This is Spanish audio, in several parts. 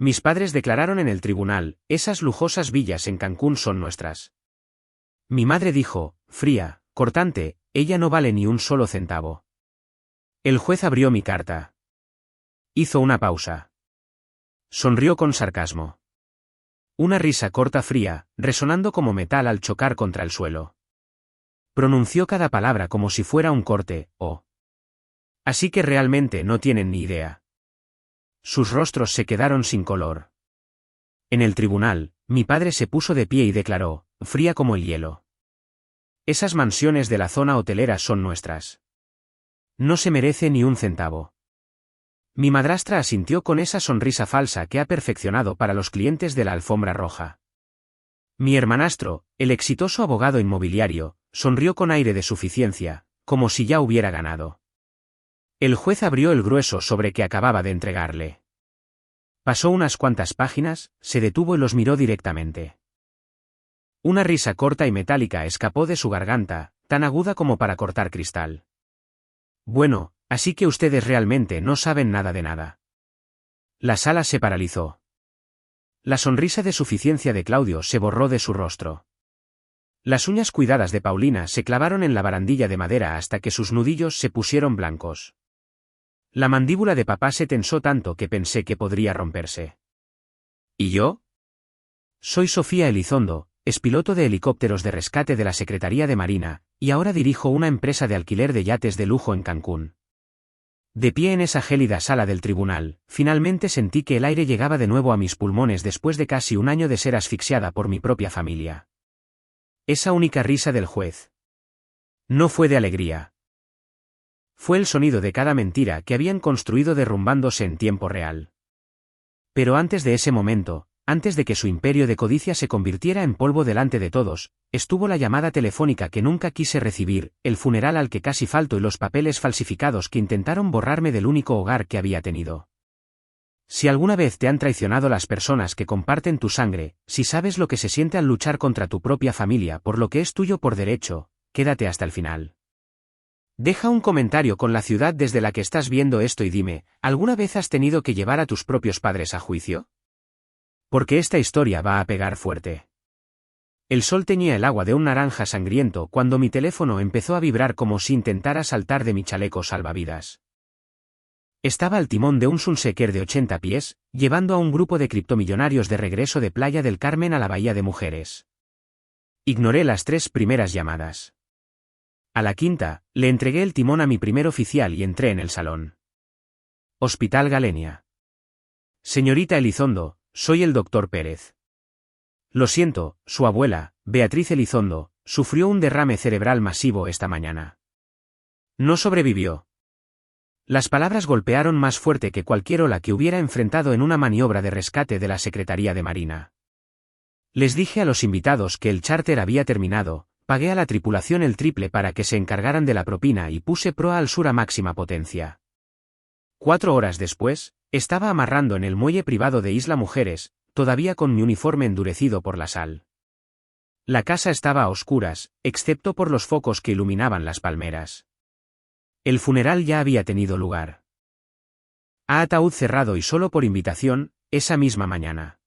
Mis padres declararon en el tribunal, esas lujosas villas en Cancún son nuestras. Mi madre dijo, fría, cortante, ella no vale ni un solo centavo. El juez abrió mi carta. Hizo una pausa. Sonrió con sarcasmo. Una risa corta fría, resonando como metal al chocar contra el suelo. Pronunció cada palabra como si fuera un corte, oh. Así que realmente no tienen ni idea. Sus rostros se quedaron sin color. En el tribunal, mi padre se puso de pie y declaró, fría como el hielo. Esas mansiones de la zona hotelera son nuestras. No se merece ni un centavo. Mi madrastra asintió con esa sonrisa falsa que ha perfeccionado para los clientes de la alfombra roja. Mi hermanastro, el exitoso abogado inmobiliario, sonrió con aire de suficiencia, como si ya hubiera ganado. El juez abrió el grueso sobre que acababa de entregarle. Pasó unas cuantas páginas, se detuvo y los miró directamente. Una risa corta y metálica escapó de su garganta, tan aguda como para cortar cristal. Bueno, así que ustedes realmente no saben nada de nada. La sala se paralizó. La sonrisa de suficiencia de Claudio se borró de su rostro. Las uñas cuidadas de Paulina se clavaron en la barandilla de madera hasta que sus nudillos se pusieron blancos. La mandíbula de papá se tensó tanto que pensé que podría romperse. ¿Y yo? Soy Sofía Elizondo, expiloto de helicópteros de rescate de la Secretaría de Marina, y ahora dirijo una empresa de alquiler de yates de lujo en Cancún. De pie en esa gélida sala del tribunal, finalmente sentí que el aire llegaba de nuevo a mis pulmones después de casi un año de ser asfixiada por mi propia familia. Esa única risa del juez. No fue de alegría. Fue el sonido de cada mentira que habían construido derrumbándose en tiempo real. Pero antes de ese momento, antes de que su imperio de codicia se convirtiera en polvo delante de todos, estuvo la llamada telefónica que nunca quise recibir, el funeral al que casi falto y los papeles falsificados que intentaron borrarme del único hogar que había tenido. Si alguna vez te han traicionado las personas que comparten tu sangre, si sabes lo que se siente al luchar contra tu propia familia por lo que es tuyo por derecho, quédate hasta el final. Deja un comentario con la ciudad desde la que estás viendo esto y dime, ¿alguna vez has tenido que llevar a tus propios padres a juicio? Porque esta historia va a pegar fuerte. El sol teñía el agua de un naranja sangriento cuando mi teléfono empezó a vibrar como si intentara saltar de mi chaleco salvavidas. Estaba al timón de un Sunseeker de 80 pies, llevando a un grupo de criptomillonarios de regreso de Playa del Carmen a la Bahía de Mujeres. Ignoré las 3 primeras llamadas. A la quinta, le entregué el timón a mi primer oficial y entré en el salón. Hospital Galenia. Señorita Elizondo, soy el doctor Pérez. Lo siento, su abuela, Beatriz Elizondo, sufrió un derrame cerebral masivo esta mañana. No sobrevivió. Las palabras golpearon más fuerte que cualquier ola que hubiera enfrentado en una maniobra de rescate de la Secretaría de Marina. Les dije a los invitados que el charter había terminado, pagué a la tripulación el triple para que se encargaran de la propina y puse proa al sur a máxima potencia. 4 horas después, estaba amarrando en el muelle privado de Isla Mujeres, todavía con mi uniforme endurecido por la sal. La casa estaba a oscuras, excepto por los focos que iluminaban las palmeras. El funeral ya había tenido lugar. A ataúd cerrado y solo por invitación, esa misma mañana.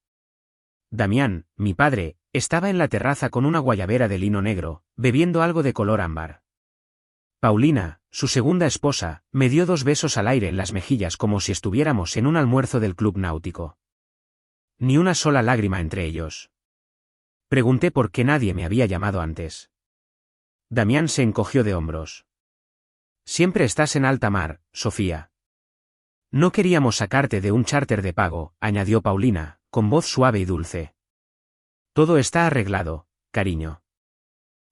Damián, mi padre, estaba en la terraza con una guayabera de lino negro, bebiendo algo de color ámbar. Paulina, su segunda esposa, me dio 2 besos al aire en las mejillas como si estuviéramos en un almuerzo del club náutico. Ni una sola lágrima entre ellos. Pregunté por qué nadie me había llamado antes. Damián se encogió de hombros. Siempre estás en alta mar, Sofía. No queríamos sacarte de un charter de pago, añadió Paulina, con voz suave y dulce. Todo está arreglado, cariño.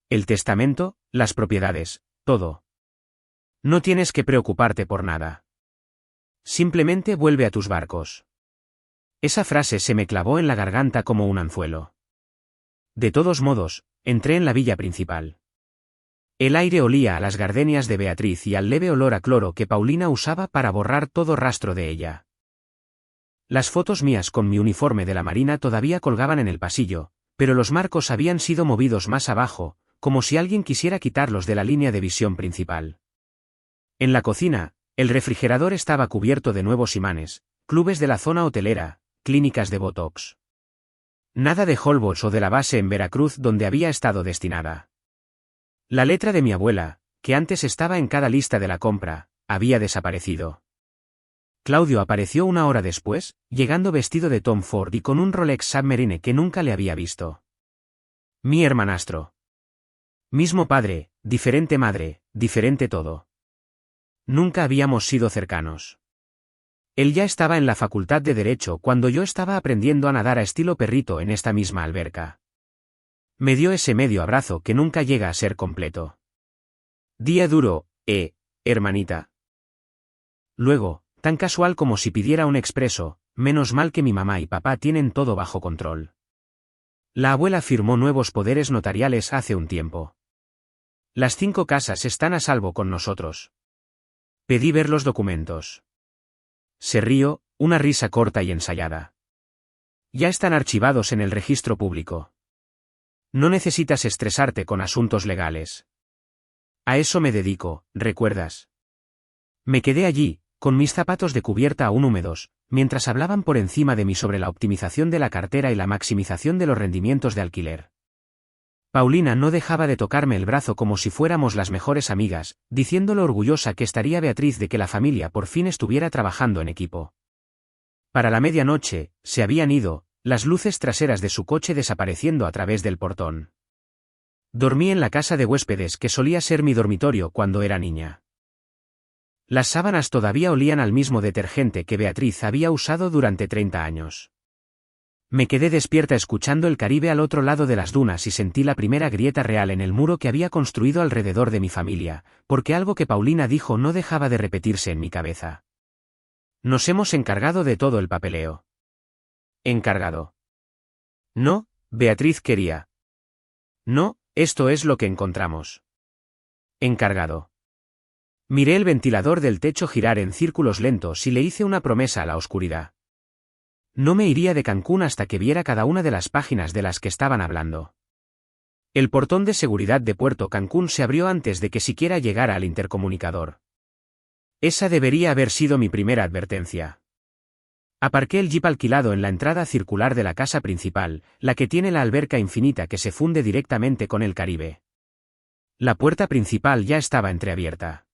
El testamento, las propiedades, todo. No tienes que preocuparte por nada. Simplemente vuelve a tus barcos. Esa frase se me clavó en la garganta como un anzuelo. De todos modos, entré en la villa principal. El aire olía a las gardenias de Beatriz y al leve olor a cloro que Paulina usaba para borrar todo rastro de ella. Las fotos mías con mi uniforme de la Marina todavía colgaban en el pasillo, pero los marcos habían sido movidos más abajo, como si alguien quisiera quitarlos de la línea de visión principal. En la cocina, el refrigerador estaba cubierto de nuevos imanes, clubes de la zona hotelera, clínicas de Botox. Nada de Holbox o de la base en Veracruz donde había estado destinada. La letra de mi abuela, que antes estaba en cada lista de la compra, había desaparecido. Claudio apareció una hora después, llegando vestido de Tom Ford y con un Rolex Submarine que nunca le había visto. Mi hermanastro. Mismo padre, diferente madre, diferente todo. Nunca habíamos sido cercanos. Él ya estaba en la facultad de Derecho cuando yo estaba aprendiendo a nadar a estilo perrito en esta misma alberca. Me dio ese medio abrazo que nunca llega a ser completo. Día duro, hermanita. Luego, tan casual como si pidiera un expreso, menos mal que mi mamá y papá tienen todo bajo control. La abuela firmó nuevos poderes notariales hace un tiempo. Las 5 casas están a salvo con nosotros. Pedí ver los documentos. Se rió, una risa corta y ensayada. Ya están archivados en el registro público. No necesitas estresarte con asuntos legales. A eso me dedico, ¿recuerdas? Me quedé allí, con mis zapatos de cubierta aún húmedos, mientras hablaban por encima de mí sobre la optimización de la cartera y la maximización de los rendimientos de alquiler. Paulina no dejaba de tocarme el brazo como si fuéramos las mejores amigas, diciendo lo orgullosa que estaría Beatriz de que la familia por fin estuviera trabajando en equipo. Para la medianoche, se habían ido, las luces traseras de su coche desapareciendo a través del portón. Dormí en la casa de huéspedes que solía ser mi dormitorio cuando era niña. Las sábanas todavía olían al mismo detergente que Beatriz había usado durante 30 años. Me quedé despierta escuchando el Caribe al otro lado de las dunas y sentí la primera grieta real en el muro que había construido alrededor de mi familia, porque algo que Paulina dijo no dejaba de repetirse en mi cabeza. Nos hemos encargado de todo el papeleo. ¿Encargado? No, Beatriz quería. No, esto es lo que encontramos. Encargado. Miré el ventilador del techo girar en círculos lentos y le hice una promesa a la oscuridad. No me iría de Cancún hasta que viera cada una de las páginas de las que estaban hablando. El portón de seguridad de Puerto Cancún se abrió antes de que siquiera llegara al intercomunicador. Esa debería haber sido mi primera advertencia. Aparqué el jeep alquilado en la entrada circular de la casa principal, la que tiene la alberca infinita que se funde directamente con el Caribe. La puerta principal ya estaba entreabierta.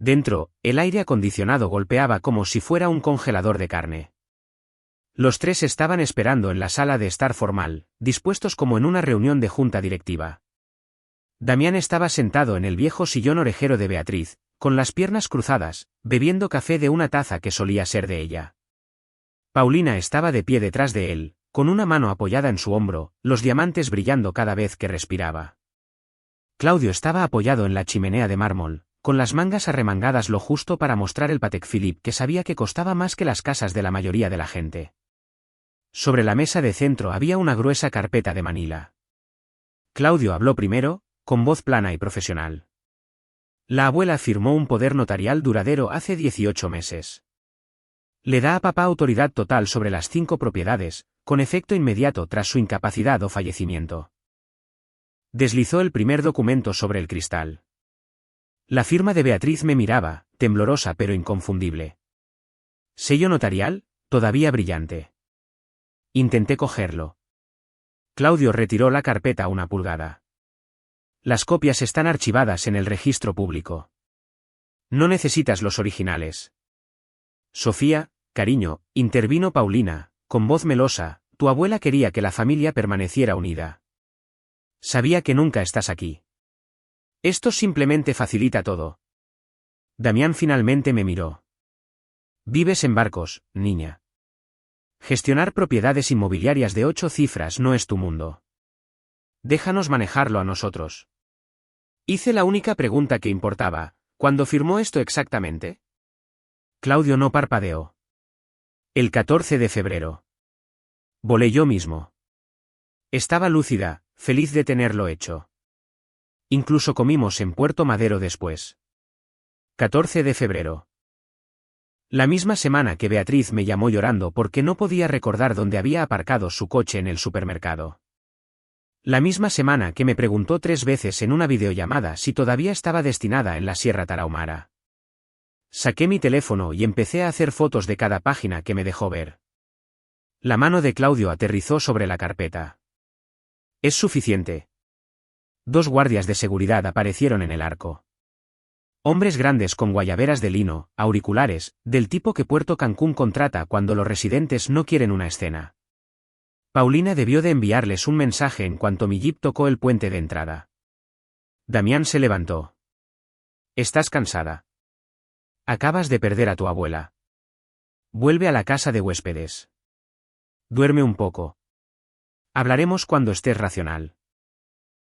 Dentro, el aire acondicionado golpeaba como si fuera un congelador de carne. Los 3 estaban esperando en la sala de estar formal, dispuestos como en una reunión de junta directiva. Damián estaba sentado en el viejo sillón orejero de Beatriz, con las piernas cruzadas, bebiendo café de una taza que solía ser de ella. Paulina estaba de pie detrás de él, con una mano apoyada en su hombro, los diamantes brillando cada vez que respiraba. Claudio estaba apoyado en la chimenea de mármol, con las mangas arremangadas lo justo para mostrar el Patek Philippe que sabía que costaba más que las casas de la mayoría de la gente. Sobre la mesa de centro había una gruesa carpeta de Manila. Claudio habló primero, con voz plana y profesional. La abuela firmó un poder notarial duradero hace 18 meses. Le da a papá autoridad total sobre las 5 propiedades, con efecto inmediato tras su incapacidad o fallecimiento. Deslizó el primer documento sobre el cristal. La firma de Beatriz me miraba, temblorosa pero inconfundible. Sello notarial, todavía brillante. Intenté cogerlo. Claudio retiró la carpeta a 1 pulgada. Las copias están archivadas en el registro público. No necesitas los originales. Sofía, cariño, intervino Paulina, con voz melosa, tu abuela quería que la familia permaneciera unida. Sabía que nunca estás aquí. Esto simplemente facilita todo. Damián finalmente me miró. Vives en barcos, niña. Gestionar propiedades inmobiliarias de 8 cifras no es tu mundo. Déjanos manejarlo a nosotros. Hice la única pregunta que importaba, ¿cuándo firmó esto exactamente? Claudio no parpadeó. El 14 de febrero. Volé yo mismo. Estaba lúcida, feliz de tenerlo hecho. Incluso comimos en Puerto Madero después. 14 de febrero. La misma semana que Beatriz me llamó llorando porque no podía recordar dónde había aparcado su coche en el supermercado. La misma semana que me preguntó 3 veces en una videollamada si todavía estaba destinada en la Sierra Tarahumara. Saqué mi teléfono y empecé a hacer fotos de cada página que me dejó ver. La mano de Claudio aterrizó sobre la carpeta. Es suficiente. 2 guardias de seguridad aparecieron en el arco. Hombres grandes con guayaberas de lino, auriculares, del tipo que Puerto Cancún contrata cuando los residentes no quieren una escena. Paulina debió de enviarles un mensaje en cuanto mi jeep tocó el puente de entrada. Damián se levantó. Estás cansada. Acabas de perder a tu abuela. Vuelve a la casa de huéspedes. Duerme un poco. Hablaremos cuando estés racional.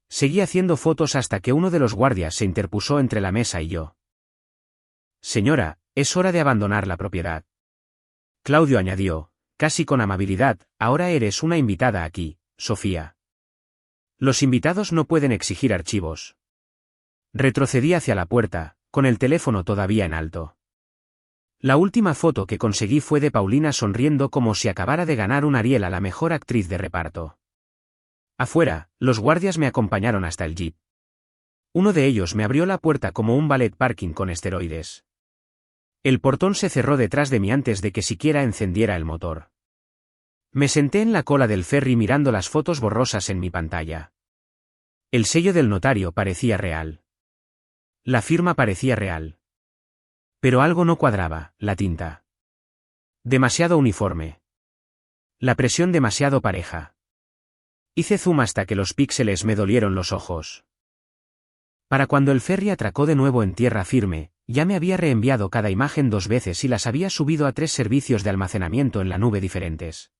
Seguí haciendo fotos hasta que uno de los guardias se interpuso entre la mesa y yo. Señora, es hora de abandonar la propiedad. Claudio añadió, casi con amabilidad, ahora eres una invitada aquí, Sofía. Los invitados no pueden exigir archivos. Retrocedí hacia la puerta, con el teléfono todavía en alto. La última foto que conseguí fue de Paulina sonriendo como si acabara de ganar un Ariel a la mejor actriz de reparto. Afuera, los guardias me acompañaron hasta el jeep. Uno de ellos me abrió la puerta como un ballet parking con esteroides. El portón se cerró detrás de mí antes de que siquiera encendiera el motor. Me senté en la cola del ferry mirando las fotos borrosas en mi pantalla. El sello del notario parecía real. La firma parecía real. Pero algo no cuadraba, la tinta. Demasiado uniforme. La presión demasiado pareja. Hice zoom hasta que los píxeles me dolieron los ojos. Para cuando el ferry atracó de nuevo en tierra firme, ya me había reenviado cada imagen 2 veces y las había subido a 3 servicios de almacenamiento en la nube diferentes.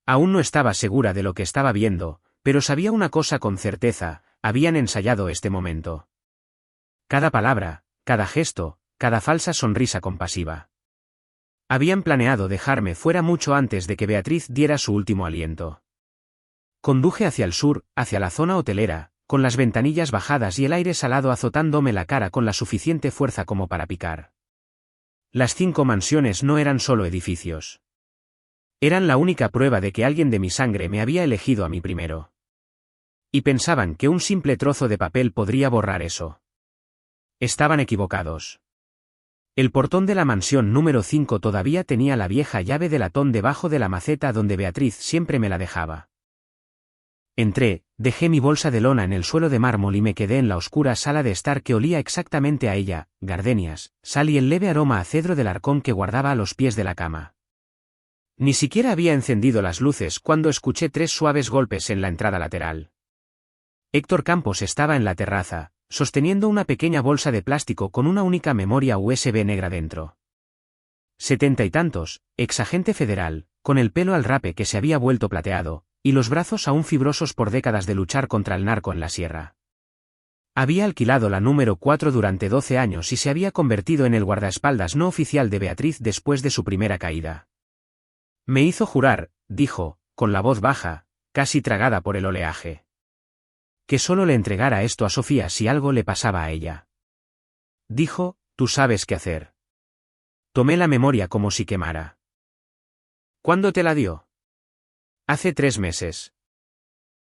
Aún no estaba segura de lo que estaba viendo, pero sabía una cosa con certeza, habían ensayado este momento. Cada palabra, cada gesto, cada falsa sonrisa compasiva. Habían planeado dejarme fuera mucho antes de que Beatriz diera su último aliento. Conduje hacia el sur, hacia la zona hotelera, con las ventanillas bajadas y el aire salado azotándome la cara con la suficiente fuerza como para picar. Las 5 mansiones no eran solo edificios. Eran la única prueba de que alguien de mi sangre me había elegido a mí primero. Y pensaban que un simple trozo de papel podría borrar eso. Estaban equivocados. El portón de la mansión número 5 todavía tenía la vieja llave de latón debajo de la maceta donde Beatriz siempre me la dejaba. Entré, dejé mi bolsa de lona en el suelo de mármol y me quedé en la oscura sala de estar que olía exactamente a ella, gardenias, sal y el leve aroma a cedro del arcón que guardaba a los pies de la cama. Ni siquiera había encendido las luces cuando escuché 3 suaves golpes en la entrada lateral. Héctor Campos estaba en la terraza, sosteniendo una pequeña bolsa de plástico con una única memoria USB negra dentro. 70 y tantos, exagente federal, con el pelo al rape que se había vuelto plateado, y los brazos aún fibrosos por décadas de luchar contra el narco en la sierra. Había alquilado la número 4 durante 12 años y se había convertido en el guardaespaldas no oficial de Beatriz después de su primera caída. Me hizo jurar, dijo, con la voz baja, casi tragada por el oleaje, que solo le entregara esto a Sofía si algo le pasaba a ella. Dijo, tú sabes qué hacer. Tomé la memoria como si quemara. ¿Cuándo te la dio? Hace 3 meses.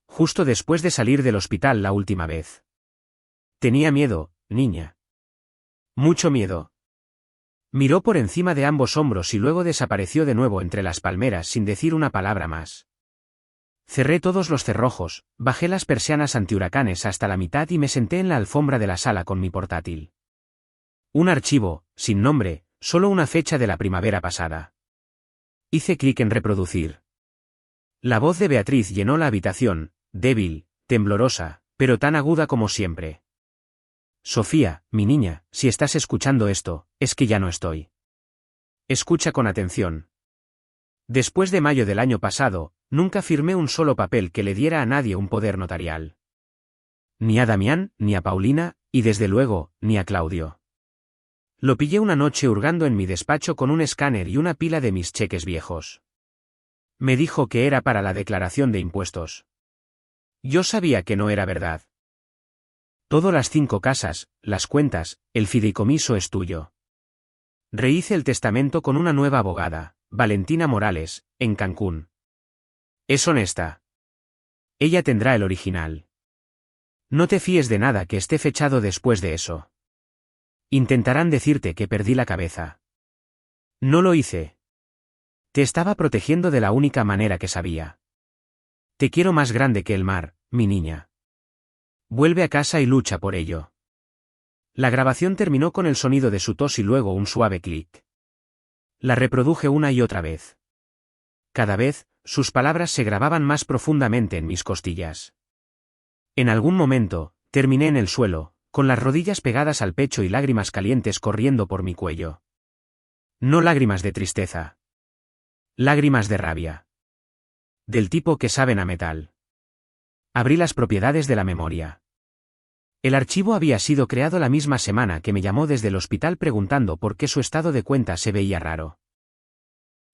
Justo después de salir del hospital la última vez. Tenía miedo, niña. Mucho miedo. Miró por encima de ambos hombros y luego desapareció de nuevo entre las palmeras sin decir una palabra más. Cerré todos los cerrojos, bajé las persianas antihuracanes hasta la mitad y me senté en la alfombra de la sala con mi portátil. Un archivo, sin nombre, solo una fecha de la primavera pasada. Hice clic en reproducir. La voz de Beatriz llenó la habitación, débil, temblorosa, pero tan aguda como siempre. Sofía, mi niña, si estás escuchando esto, es que ya no estoy. Escucha con atención. Después de mayo del año pasado, nunca firmé un solo papel que le diera a nadie un poder notarial. Ni a Damián, ni a Paulina, y desde luego, ni a Claudio. Lo pillé una noche hurgando en mi despacho con un escáner y una pila de mis cheques viejos. Me dijo que era para la declaración de impuestos. Yo sabía que no era verdad. Todas las 5 casas, las cuentas, el fideicomiso es tuyo. Rehice el testamento con una nueva abogada, Valentina Morales, en Cancún. Es honesta. Ella tendrá el original. No te fíes de nada que esté fechado después de eso. Intentarán decirte que perdí la cabeza. No lo hice. Te estaba protegiendo de la única manera que sabía. Te quiero más grande que el mar, mi niña. Vuelve a casa y lucha por ello. La grabación terminó con el sonido de su tos y luego un suave clic. La reproduje una y otra vez. Cada vez, sus palabras se grababan más profundamente en mis costillas. En algún momento, terminé en el suelo, con las rodillas pegadas al pecho y lágrimas calientes corriendo por mi cuello. No lágrimas de tristeza. Lágrimas de rabia. Del tipo que saben a metal. Abrí las propiedades de la memoria. El archivo había sido creado la misma semana que me llamó desde el hospital preguntando por qué su estado de cuenta se veía raro.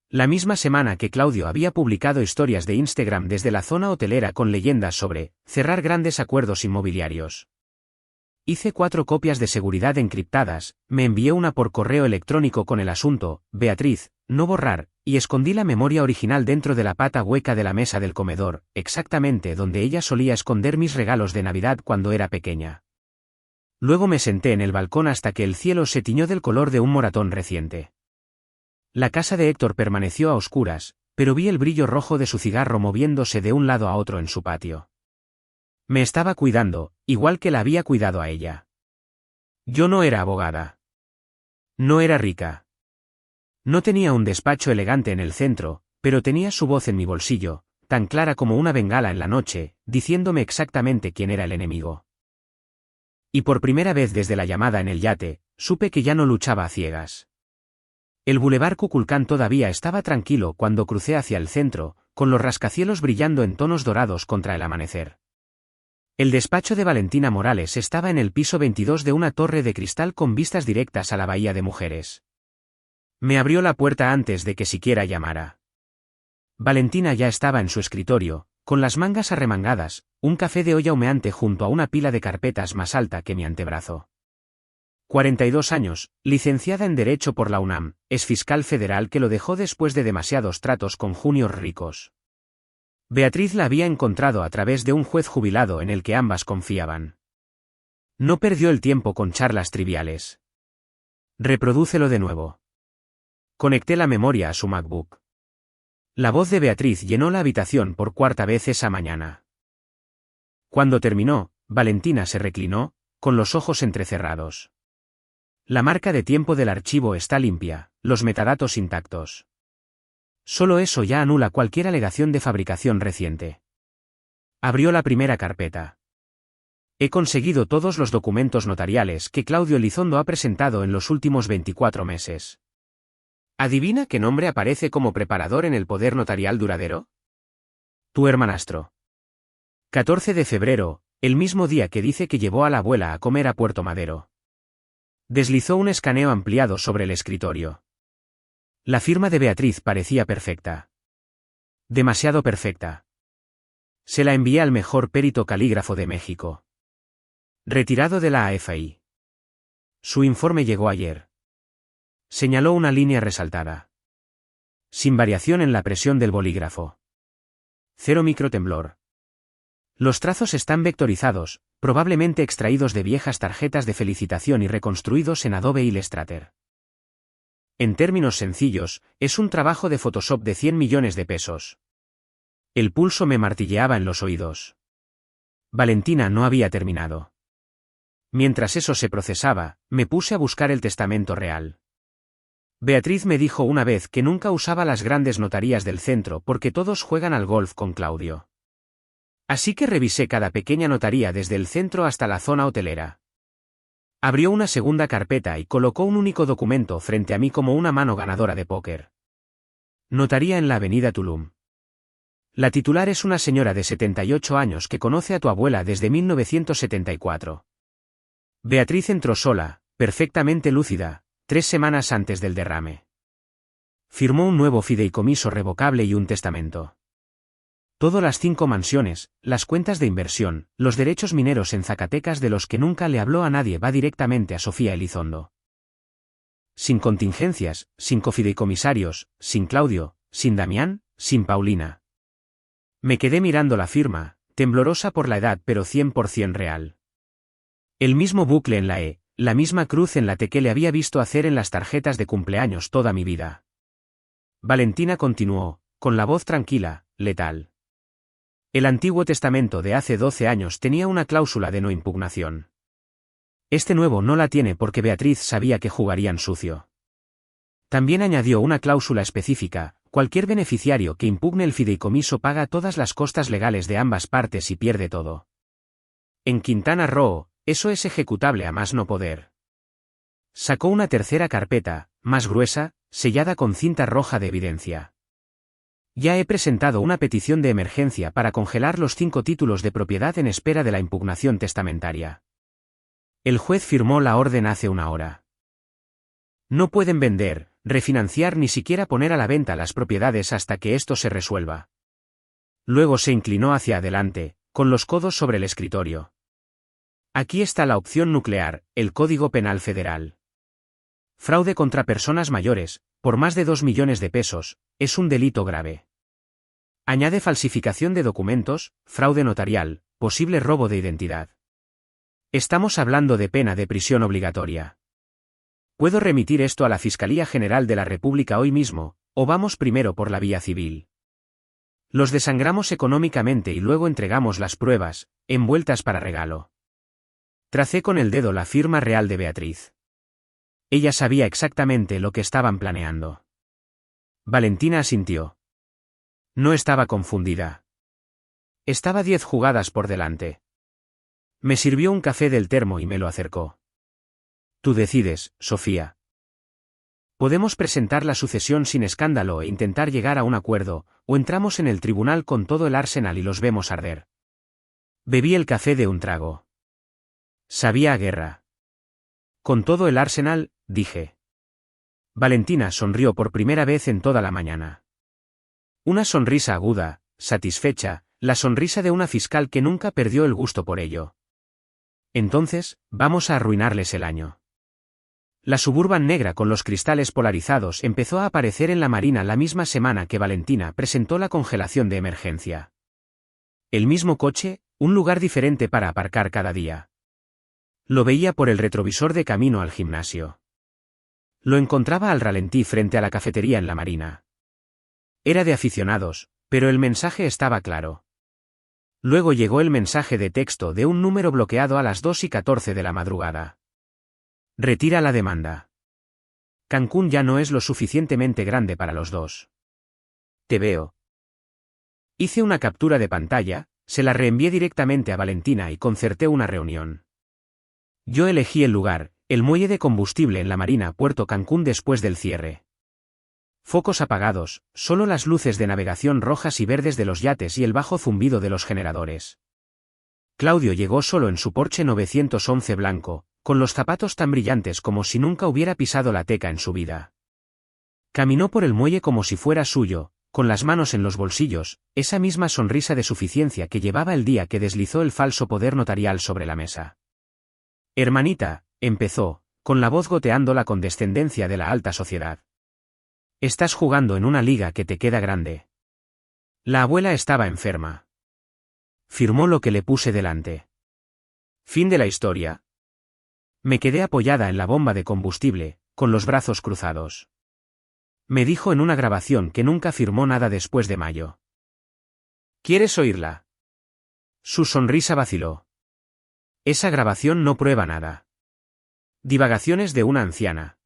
La misma semana que Claudio había publicado historias de Instagram desde la zona hotelera con leyendas sobre cerrar grandes acuerdos inmobiliarios. Hice 4 copias de seguridad encriptadas, me envié una por correo electrónico con el asunto, Beatriz, no borrar, y escondí la memoria original dentro de la pata hueca de la mesa del comedor, exactamente donde ella solía esconder mis regalos de Navidad cuando era pequeña. Luego me senté en el balcón hasta que el cielo se tiñó del color de un moratón reciente. La casa de Héctor permaneció a oscuras, pero vi el brillo rojo de su cigarro moviéndose de un lado a otro en su patio. Me estaba cuidando, igual que la había cuidado a ella. Yo no era abogada. No era rica. No tenía un despacho elegante en el centro, pero tenía su voz en mi bolsillo, tan clara como una bengala en la noche, diciéndome exactamente quién era el enemigo. Y por primera vez desde la llamada en el yate, supe que ya no luchaba a ciegas. El bulevar Kukulcán todavía estaba tranquilo cuando crucé hacia el centro, con los rascacielos brillando en tonos dorados contra el amanecer. El despacho de Valentina Morales estaba en el piso 22 de una torre de cristal con vistas directas a la bahía de Mujeres. Me abrió la puerta antes de que siquiera llamara. Valentina ya estaba en su escritorio, con las mangas arremangadas, un café de olla humeante junto a una pila de carpetas más alta que mi antebrazo. 42 años, licenciada en Derecho por la UNAM, es fiscal federal que lo dejó después de demasiados tratos con juniors ricos. Beatriz la había encontrado a través de un juez jubilado en el que ambas confiaban. No perdió el tiempo con charlas triviales. Reprodúcelo de nuevo. Conecté la memoria a su MacBook. La voz de Beatriz llenó la habitación por 4ª vez esa mañana. Cuando terminó, Valentina se reclinó, con los ojos entrecerrados. La marca de tiempo del archivo está limpia, los metadatos intactos. Solo eso ya anula cualquier alegación de fabricación reciente. Abrió la primera carpeta. He conseguido todos los documentos notariales que Claudio Elizondo ha presentado en los últimos 24 meses. ¿Adivina qué nombre aparece como preparador en el poder notarial duradero? Tu hermanastro. 14 de febrero, el mismo día que dice que llevó a la abuela a comer a Puerto Madero. Deslizó un escaneo ampliado sobre el escritorio. La firma de Beatriz parecía perfecta. Demasiado perfecta. Se la envié al mejor perito calígrafo de México. Retirado de la AFI. Su informe llegó ayer. Señaló una línea resaltada. Sin variación en la presión del bolígrafo. 0 microtemblor. Los trazos están vectorizados, probablemente extraídos de viejas tarjetas de felicitación y reconstruidos en Adobe Illustrator. En términos sencillos, es un trabajo de Photoshop de 100 millones de pesos. El pulso me martilleaba en los oídos. Valentina no había terminado. Mientras eso se procesaba, me puse a buscar el testamento real. Beatriz me dijo una vez que nunca usaba las grandes notarías del centro porque todos juegan al golf con Claudio. Así que revisé cada pequeña notaría desde el centro hasta la zona hotelera. Abrió una segunda carpeta y colocó un único documento frente a mí como una mano ganadora de póker. Notaría en la avenida Tulum. La titular es una señora de 78 años que conoce a tu abuela desde 1974. Beatriz entró sola, perfectamente lúcida, 3 semanas antes del derrame. Firmó un nuevo fideicomiso revocable y un testamento. Todas las 5 mansiones, las cuentas de inversión, los derechos mineros en Zacatecas de los que nunca le habló a nadie va directamente a Sofía Elizondo. Sin contingencias, sin cofideicomisarios, sin Claudio, sin Damián, sin Paulina. Me quedé mirando la firma, temblorosa por la edad pero 100% real. El mismo bucle en la E, la misma cruz en la T que le había visto hacer en las tarjetas de cumpleaños toda mi vida. Valentina continuó, con la voz tranquila, letal. El Antiguo Testamento de hace 12 años tenía una cláusula de no impugnación. Este nuevo no la tiene porque Beatriz sabía que jugarían sucio. También añadió una cláusula específica: cualquier beneficiario que impugne el fideicomiso paga todas las costas legales de ambas partes y pierde todo. En Quintana Roo, eso es ejecutable a más no poder. Sacó una tercera carpeta, más gruesa, sellada con cinta roja de evidencia. Ya he presentado una petición de emergencia para congelar los 5 títulos de propiedad en espera de la impugnación testamentaria. El juez firmó la orden hace una hora. No pueden vender, refinanciar ni siquiera poner a la venta las propiedades hasta que esto se resuelva. Luego se inclinó hacia adelante, con los codos sobre el escritorio. Aquí está la opción nuclear, el Código Penal Federal. Fraude contra personas mayores, por más de 2 millones de pesos, es un delito grave. Añade falsificación de documentos, fraude notarial, posible robo de identidad. Estamos hablando de pena de prisión obligatoria. Puedo remitir esto a la Fiscalía General de la República hoy mismo, o vamos primero por la vía civil. Los desangramos económicamente y luego entregamos las pruebas, envueltas para regalo. Tracé con el dedo la firma real de Beatriz. Ella sabía exactamente lo que estaban planeando. Valentina asintió. No estaba confundida. Estaba 10 jugadas por delante. Me sirvió un café del termo y me lo acercó. Tú decides, Sofía. Podemos presentar la sucesión sin escándalo e intentar llegar a un acuerdo, o entramos en el tribunal con todo el arsenal y los vemos arder. Bebí el café de un trago. Sabía a guerra. Con todo el arsenal, dije. Valentina sonrió por primera vez en toda la mañana. Una sonrisa aguda, satisfecha, la sonrisa de una fiscal que nunca perdió el gusto por ello. Entonces, vamos a arruinarles el año. La Suburban negra con los cristales polarizados empezó a aparecer en la marina la misma semana que Valentina presentó la congelación de emergencia. El mismo coche, un lugar diferente para aparcar cada día. Lo veía por el retrovisor de camino al gimnasio. Lo encontraba al ralentí frente a la cafetería en la marina. Era de aficionados, pero el mensaje estaba claro. Luego llegó el mensaje de texto de un número bloqueado a las 2:14 de la madrugada. Retira la demanda. Cancún ya no es lo suficientemente grande para los dos. Te veo. Hice una captura de pantalla, se la reenvié directamente a Valentina y concerté una reunión. Yo elegí el lugar, el muelle de combustible en la Marina Puerto Cancún después del cierre. Focos apagados, solo las luces de navegación rojas y verdes de los yates y el bajo zumbido de los generadores. Claudio llegó solo en su Porsche 911 blanco, con los zapatos tan brillantes como si nunca hubiera pisado la teca en su vida. Caminó por el muelle como si fuera suyo, con las manos en los bolsillos, esa misma sonrisa de suficiencia que llevaba el día que deslizó el falso poder notarial sobre la mesa. Hermanita, empezó, con la voz goteando la condescendencia de la alta sociedad. Estás jugando en una liga que te queda grande. La abuela estaba enferma. Firmó lo que le puse delante. Fin de la historia. Me quedé apoyada en la bomba de combustible, con los brazos cruzados. Me dijo en una grabación que nunca firmó nada después de mayo. ¿Quieres oírla? Su sonrisa vaciló. Esa grabación no prueba nada. Divagaciones de una anciana.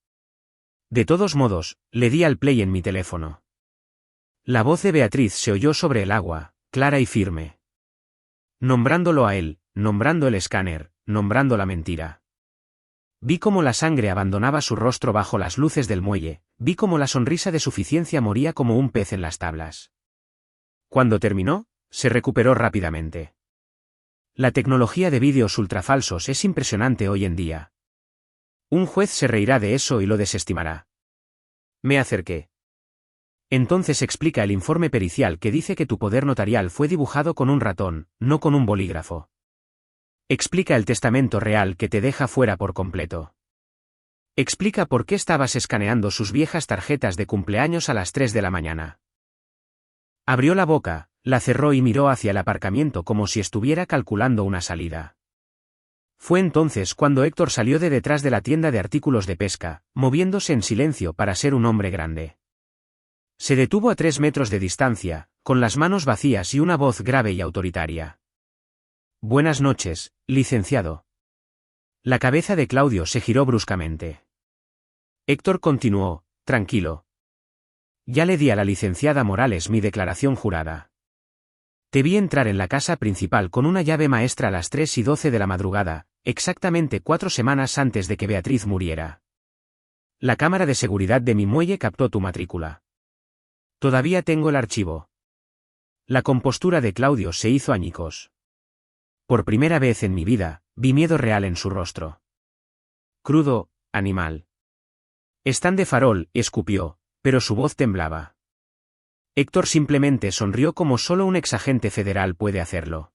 De todos modos, le di al play en mi teléfono. La voz de Beatriz se oyó sobre el agua, clara y firme. Nombrándolo a él, nombrando el escáner, nombrando la mentira. Vi cómo la sangre abandonaba su rostro bajo las luces del muelle, vi cómo la sonrisa de suficiencia moría como un pez en las tablas. Cuando terminó, se recuperó rápidamente. La tecnología de vídeos ultrafalsos es impresionante hoy en día. Un juez se reirá de eso y lo desestimará. Me acerqué. Entonces explica el informe pericial que dice que tu poder notarial fue dibujado con un ratón, no con un bolígrafo. Explica el testamento real que te deja fuera por completo. Explica por qué estabas escaneando sus viejas tarjetas de cumpleaños a las 3 de la mañana. Abrió la boca, la cerró y miró hacia el aparcamiento como si estuviera calculando una salida. Fue entonces cuando Héctor salió de detrás de la tienda de artículos de pesca, moviéndose en silencio para ser un hombre grande. Se detuvo a 3 metros de distancia, con las manos vacías y una voz grave y autoritaria. Buenas noches, licenciado. La cabeza de Claudio se giró bruscamente. Héctor continuó, tranquilo. Ya le di a la licenciada Morales mi declaración jurada. Te vi entrar en la casa principal con una llave maestra a las 3:12 de la madrugada, exactamente 4 semanas antes de que Beatriz muriera. La cámara de seguridad de mi muelle captó tu matrícula. Todavía tengo el archivo. La compostura de Claudio se hizo añicos. Por primera vez en mi vida, vi miedo real en su rostro. Crudo, animal. Están de farol, escupió, pero su voz temblaba. Héctor simplemente sonrió como solo un exagente federal puede hacerlo.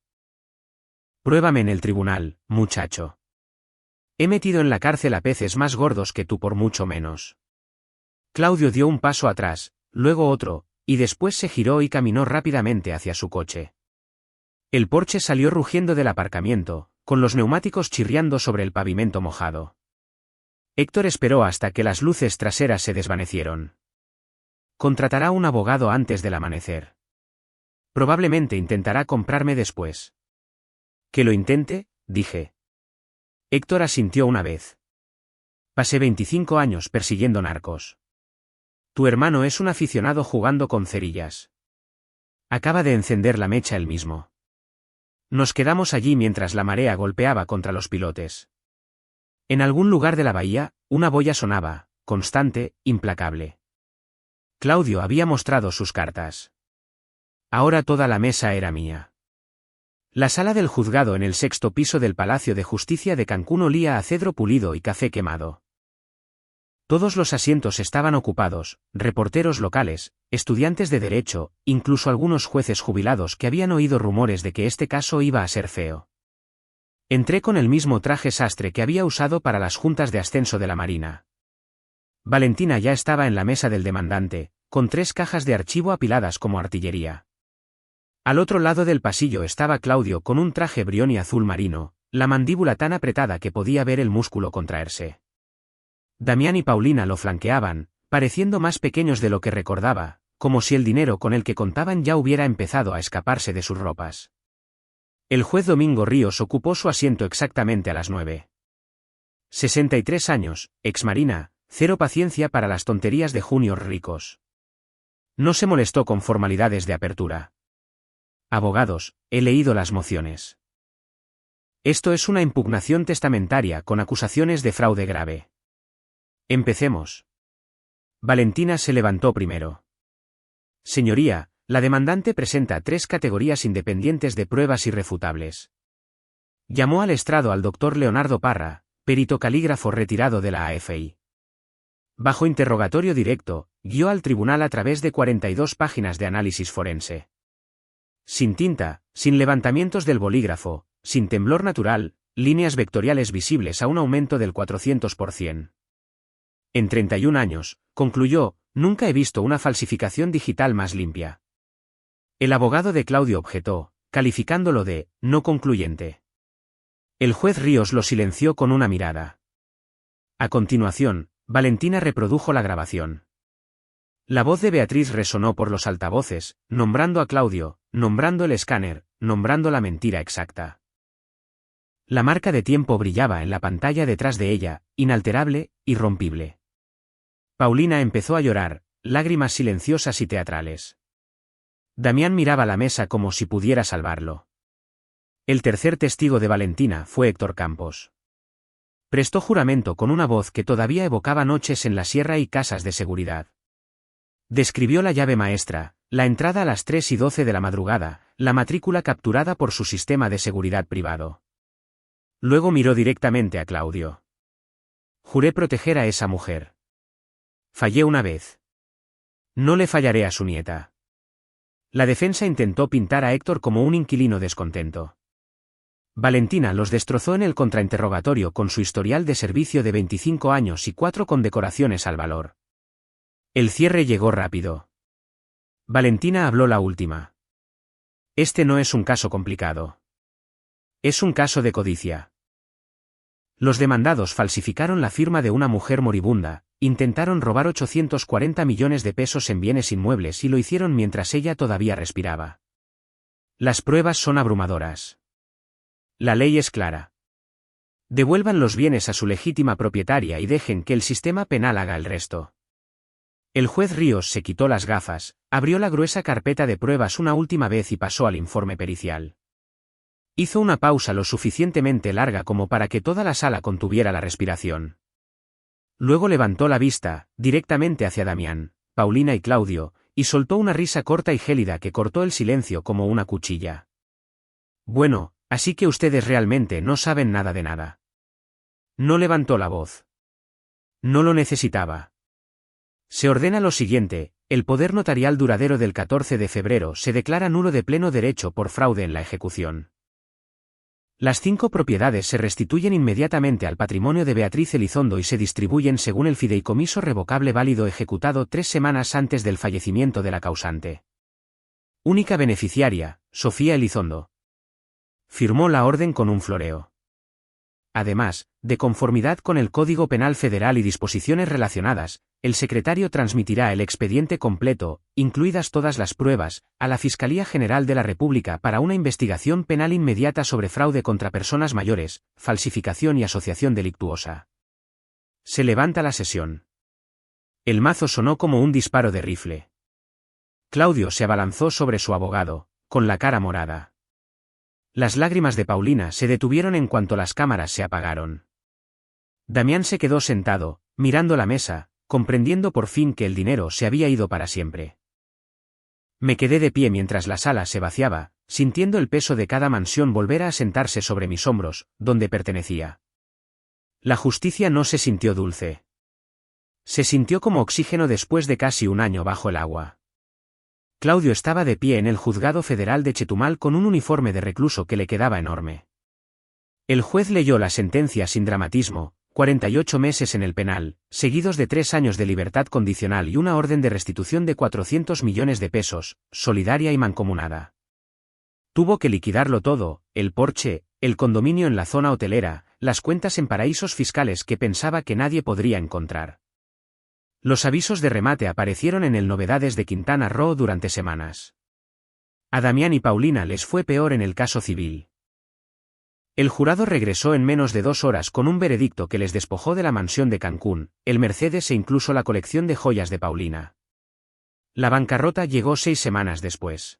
Pruébame en el tribunal, muchacho. He metido en la cárcel a peces más gordos que tú por mucho menos. Claudio dio un paso atrás, luego otro, y después se giró y caminó rápidamente hacia su coche. El Porsche salió rugiendo del aparcamiento, con los neumáticos chirriando sobre el pavimento mojado. Héctor esperó hasta que las luces traseras se desvanecieron. Contratará un abogado antes del amanecer. Probablemente intentará comprarme después. ¿Que lo intente?, dije. Héctor asintió una vez. Pasé 25 años persiguiendo narcos. Tu hermano es un aficionado jugando con cerillas. Acaba de encender la mecha él mismo. Nos quedamos allí mientras la marea golpeaba contra los pilotes. En algún lugar de la bahía, una boya sonaba, constante, implacable. Claudio había mostrado sus cartas. Ahora toda la mesa era mía. La sala del juzgado en el 6º piso del Palacio de Justicia de Cancún olía a cedro pulido y café quemado. Todos los asientos estaban ocupados, reporteros locales, estudiantes de derecho, incluso algunos jueces jubilados que habían oído rumores de que este caso iba a ser feo. Entré con el mismo traje sastre que había usado para las juntas de ascenso de la Marina. Valentina ya estaba en la mesa del demandante, con 3 cajas de archivo apiladas como artillería. Al otro lado del pasillo estaba Claudio con un traje brioni azul marino, la mandíbula tan apretada que podía ver el músculo contraerse. Damián y Paulina lo flanqueaban, pareciendo más pequeños de lo que recordaba, como si el dinero con el que contaban ya hubiera empezado a escaparse de sus ropas. El juez Domingo Ríos ocupó su asiento exactamente a las 9. 63 años, exmarina, cero paciencia para las tonterías de juniors ricos. No se molestó con formalidades de apertura. Abogados, he leído las mociones. Esto es una impugnación testamentaria con acusaciones de fraude grave. Empecemos. Valentina se levantó primero. Señoría, la demandante presenta 3 categorías independientes de pruebas irrefutables. Llamó al estrado al doctor Leonardo Parra, perito calígrafo retirado de la AFI. Bajo interrogatorio directo, guió al tribunal a través de 42 páginas de análisis forense. Sin tinta, sin levantamientos del bolígrafo, sin temblor natural, líneas vectoriales visibles a un aumento del 400%. En 31 años, concluyó, nunca he visto una falsificación digital más limpia. El abogado de Claudio objetó, calificándolo de no concluyente. El juez Ríos lo silenció con una mirada. A continuación, Valentina reprodujo la grabación. La voz de Beatriz resonó por los altavoces, nombrando a Claudio, nombrando el escáner, nombrando la mentira exacta. La marca de tiempo brillaba en la pantalla detrás de ella, inalterable, irrompible. Paulina empezó a llorar, lágrimas silenciosas y teatrales. Damián miraba la mesa como si pudiera salvarlo. El tercer testigo de Valentina fue Héctor Campos. Prestó juramento con una voz que todavía evocaba noches en la sierra y casas de seguridad. Describió la llave maestra, la entrada a las 3:12 de la madrugada, la matrícula capturada por su sistema de seguridad privado. Luego miró directamente a Claudio. Juré proteger a esa mujer. Fallé una vez. No le fallaré a su nieta. La defensa intentó pintar a Héctor como un inquilino descontento. Valentina los destrozó en el contrainterrogatorio con su historial de servicio de 25 años y 4 condecoraciones al valor. El cierre llegó rápido. Valentina habló la última. Este no es un caso complicado. Es un caso de codicia. Los demandados falsificaron la firma de una mujer moribunda, intentaron robar 840 millones de pesos en bienes inmuebles y lo hicieron mientras ella todavía respiraba. Las pruebas son abrumadoras. La ley es clara. Devuelvan los bienes a su legítima propietaria y dejen que el sistema penal haga el resto. El juez Ríos se quitó las gafas, abrió la gruesa carpeta de pruebas una última vez y pasó al informe pericial. Hizo una pausa lo suficientemente larga como para que toda la sala contuviera la respiración. Luego levantó la vista, directamente hacia Damián, Paulina y Claudio, y soltó una risa corta y gélida que cortó el silencio como una cuchilla. Bueno, así que ustedes realmente no saben nada de nada. No levantó la voz. No lo necesitaba. Se ordena lo siguiente: el poder notarial duradero del 14 de febrero se declara nulo de pleno derecho por fraude en la ejecución. Las 5 propiedades se restituyen inmediatamente al patrimonio de Beatriz Elizondo y se distribuyen según el fideicomiso revocable válido ejecutado 3 semanas antes del fallecimiento de la causante. Única beneficiaria, Sofía Elizondo. Firmó la orden con un floreo. Además, de conformidad con el Código Penal Federal y disposiciones relacionadas, el secretario transmitirá el expediente completo, incluidas todas las pruebas, a la Fiscalía General de la República para una investigación penal inmediata sobre fraude contra personas mayores, falsificación y asociación delictuosa. Se levanta la sesión. El mazo sonó como un disparo de rifle. Claudio se abalanzó sobre su abogado, con la cara morada. Las lágrimas de Paulina se detuvieron en cuanto las cámaras se apagaron. Damián se quedó sentado, mirando la mesa, comprendiendo por fin que el dinero se había ido para siempre. Me quedé de pie mientras la sala se vaciaba, sintiendo el peso de cada mansión volver a asentarse sobre mis hombros, donde pertenecía. La justicia no se sintió dulce. Se sintió como oxígeno después de casi un año bajo el agua. Claudio estaba de pie en el juzgado federal de Chetumal con un uniforme de recluso que le quedaba enorme. El juez leyó la sentencia sin dramatismo: 48 meses en el penal, seguidos de 3 años de libertad condicional y una orden de restitución de 400 millones de pesos, solidaria y mancomunada. Tuvo que liquidarlo todo: el Porsche, el condominio en la zona hotelera, las cuentas en paraísos fiscales que pensaba que nadie podría encontrar. Los avisos de remate aparecieron en el Novedades de Quintana Roo durante semanas. A Damián y Paulina les fue peor en el caso civil. El jurado regresó en menos de 2 horas con un veredicto que les despojó de la mansión de Cancún, el Mercedes e incluso la colección de joyas de Paulina. La bancarrota llegó 6 semanas después.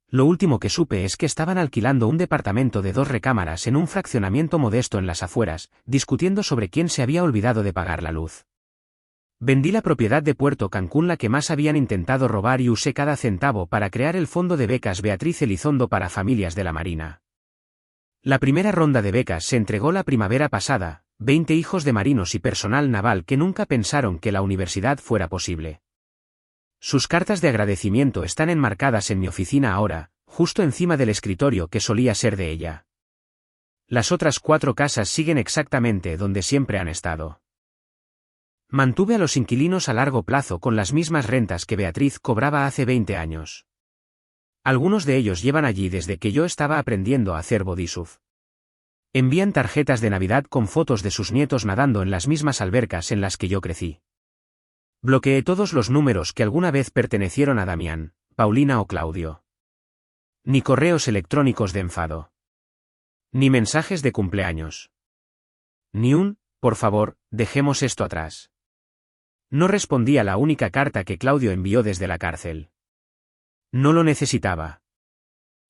Lo último que supe es que estaban alquilando un departamento de 2 recámaras en un fraccionamiento modesto en las afueras, discutiendo sobre quién se había olvidado de pagar la luz. Vendí la propiedad de Puerto Cancún, la que más habían intentado robar, y usé cada centavo para crear el fondo de becas Beatriz Elizondo para familias de la Marina. La primera ronda de becas se entregó la primavera pasada: 20 hijos de marinos y personal naval que nunca pensaron que la universidad fuera posible. Sus cartas de agradecimiento están enmarcadas en mi oficina ahora, justo encima del escritorio que solía ser de ella. Las otras 4 casas siguen exactamente donde siempre han estado. Mantuve a los inquilinos a largo plazo con las mismas rentas que Beatriz cobraba hace 20 años. Algunos de ellos llevan allí desde que yo estaba aprendiendo a hacer bodysurf. Envían tarjetas de Navidad con fotos de sus nietos nadando en las mismas albercas en las que yo crecí. Bloqueé todos los números que alguna vez pertenecieron a Damián, Paulina o Claudio. Ni correos electrónicos de enfado. Ni mensajes de cumpleaños. Ni un: por favor, dejemos esto atrás. No respondí a la única carta que Claudio envió desde la cárcel. No lo necesitaba.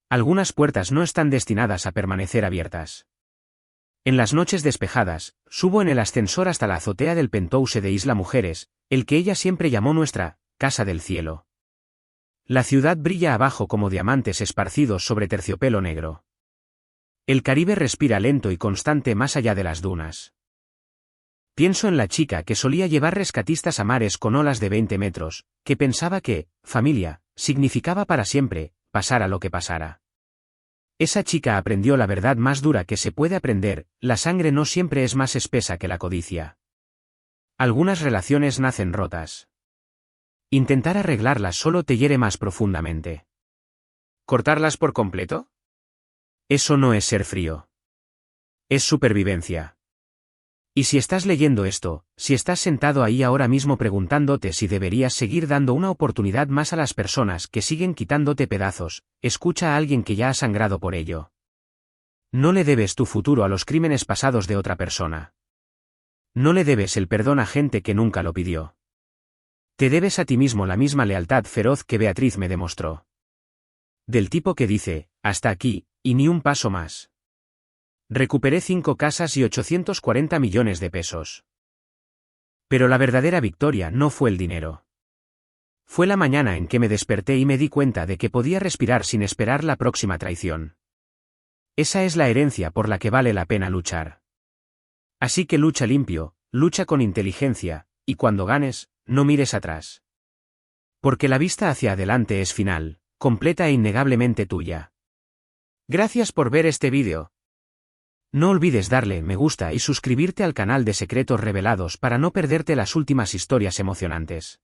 Algunas puertas no están destinadas a permanecer abiertas. En las noches despejadas, subo en el ascensor hasta la azotea del penthouse de Isla Mujeres, el que ella siempre llamó nuestra casa del cielo. La ciudad brilla abajo como diamantes esparcidos sobre terciopelo negro. El Caribe respira lento y constante más allá de las dunas. Pienso en la chica que solía llevar rescatistas a mares con olas de 20 metros, que pensaba que familia significaba para siempre, pasara lo que pasara. Esa chica aprendió la verdad más dura que se puede aprender: la sangre no siempre es más espesa que la codicia. Algunas relaciones nacen rotas. Intentar arreglarlas solo te hiere más profundamente. ¿Cortarlas por completo? Eso no es ser frío. Es supervivencia. Y si estás leyendo esto, si estás sentado ahí ahora mismo preguntándote si deberías seguir dando una oportunidad más a las personas que siguen quitándote pedazos, escucha a alguien que ya ha sangrado por ello. No le debes tu futuro a los crímenes pasados de otra persona. No le debes el perdón a gente que nunca lo pidió. Te debes a ti mismo la misma lealtad feroz que Beatriz me demostró. Del tipo que dice, hasta aquí, y ni un paso más. Recuperé 5 casas y 840 millones de pesos. Pero la verdadera victoria no fue el dinero. Fue la mañana en que me desperté y me di cuenta de que podía respirar sin esperar la próxima traición. Esa es la herencia por la que vale la pena luchar. Así que lucha limpio, lucha con inteligencia, y cuando ganes, no mires atrás. Porque la vista hacia adelante es final, completa e innegablemente tuya. Gracias por ver este vídeo. No olvides darle me gusta y suscribirte al canal de Secretos Revelados para no perderte las últimas historias emocionantes.